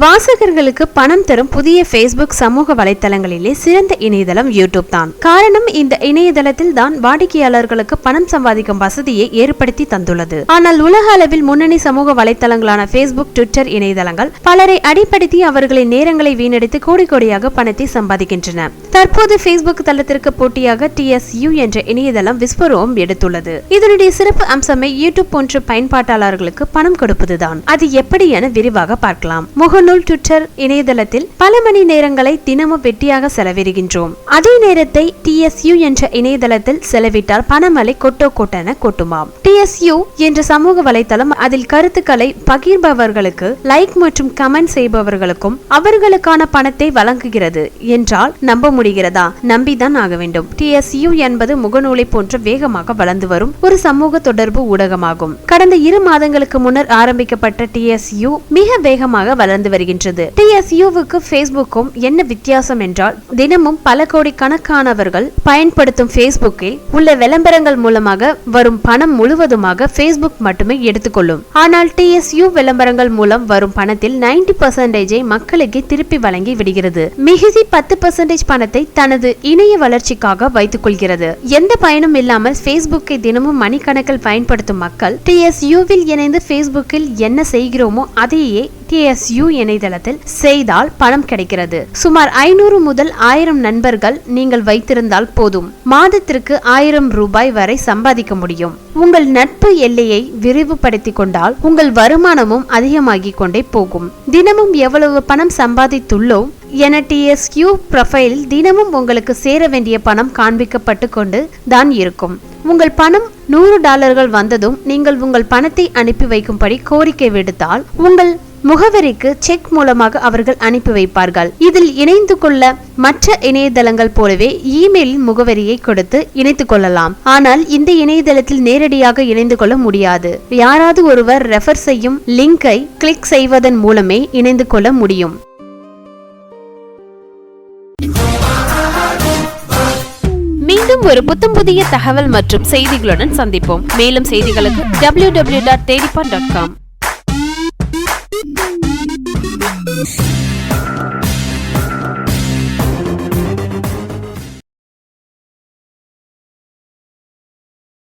வாசகர்களுக்கு பணம் தரும் புதிய Facebook சமூக வலைத்தளங்களிலே சிறந்த இணையதளம் யூடியூப் தான். காரணம், இந்த இணையதளத்தில் தான் வாடிக்கையாளர்களுக்கு பணம் சம்பாதிக்கும் வசதியை ஏற்படுத்தி தந்துள்ளது. ஆனால் உலக அளவில் முன்னணி சமூக வலைத்தளங்களான Facebook, ட்விட்டர் இணையதளங்கள் பலரை அடிப்படுத்தி அவர்களின் நேரங்களை வீணடித்து கோடி கோடியாக பணத்தை சம்பாதிக்கின்றன. தற்போது Facebook தளத்திற்கு போட்டியாக TSU என்ற இணையதளம் விஸ்வரூபம் எடுத்துள்ளது. இதனுடைய சிறப்பு அம்சமே யூடியூப் போன்ற பயன்பாட்டாளர்களுக்கு பணம் கொடுப்பதுதான். அது எப்படி என விரிவாக பார்க்கலாம். ட்விட்டர் இணையதளத்தில் பல மணி நேரங்களை தினமும் வெட்டியாக செலவிடுகின்றோம். அதே நேரத்தை TSU என்ற இணையதளத்தில் செலவிட்டால் பணமலை கொட்டென கொட்டுமாம். TSU என்ற சமூக வலைத்தளம் அதில் கருத்துக்களை பகிர்பவர்களுக்கு லைக் மற்றும் கமெண்ட் செய்பவர்களுக்கும் அவர்களுக்கான பணத்தை வழங்குகிறது என்றால் நம்ப முடிகிறதா? நம்பிதான் ஆக வேண்டும். TSU என்பது முகநூலை போன்ற வேகமாக வளர்ந்து வரும் ஒரு சமூக தொடர்பு ஊடகமாகும். கடந்த 2 மாதங்களுக்கு முன்னர் ஆரம்பிக்கப்பட்ட TSU மிக வேகமாக வளர்ந்து வருகின்றது. TSUவுக்கு Facebookum என்ன வித்தியாசம் என்றால், தினமும் பல கோடி கணக்கானவர்கள் பயன்படுத்தும் Facebookiல் உள்ள விளம்பரங்கள் மூலமாக வரும் பணம் முழுவதுமாக Facebook மட்டுமே எடுத்துக்கொள்ளும். ஆனால் TSU விளம்பரங்கள் மூலம் வரும் பணத்தில் 90% மக்களுக்கு திருப்பி வழங்கி விடுகிறது. மிகுதி 10% பணத்தை தனது இணைய வளர்ச்சிக்காக வைத்துக் கொள்கிறது. எந்த பயனும் இல்லாமல் Facebookை தினமும் மணிக்கணக்கில் பயன்படுத்தும் மக்கள் TSUவில் இணைந்து Facebookiல் என்ன செய்கிறோமோ அதையே TSU இணையதளத்தில் செய்தால் பணம் கிடைக்கிறது. சுமார் 500 முதல் 1000 நண்பர்கள் நீங்கள் வைத்திருந்தால் போதும், மாதத்திற்கு 1000 ரூபாய் வரை சம்பாதிக்க முடியும். உங்கள் நட்பு எல்லையை விரிவுபடுத்திக் கொண்டால் உங்கள் வருமானமும் அதிகமாகிக் கொண்டே போகும். தினமும் எவ்வளவு பணம் சம்பாதித்துள்ளோம் என TSU ப்ரொஃபைலில் தினமும் உங்களுக்கு சேர வேண்டிய பணம் காண்பிக்கப்பட்டு கொண்டு தான் இருக்கும். உங்கள் பணம் $100 வந்ததும் நீங்கள் உங்கள் பணத்தை அனுப்பி வைக்கும்படி கோரிக்கை விடுத்தால் உங்கள் முகவரிக்கு செக் மூலமாக அவர்கள் அனுப்பி வைப்பார்கள். இதில் இணைந்து கொள்ள மற்ற இணையதளங்கள் போலவே இமெயில் முகவரியை கொடுத்து இணைத்துக் கொள்ளலாம். ஆனால் இந்த இணையதளத்தில் நேரடியாக இணைந்து கொள்ள முடியாது. யாராவது ஒருவர் ரெஃபர் செய்யும் லிங்கை கிளிக் செய்வதன் மூலமே இணைந்து கொள்ள முடியும். மீண்டும் ஒரு புத்தம்புதிய தகவல் மற்றும் செய்திகளுடன் சந்திப்போம். மேலும் செய்திகளுக்கு www.thedipan.com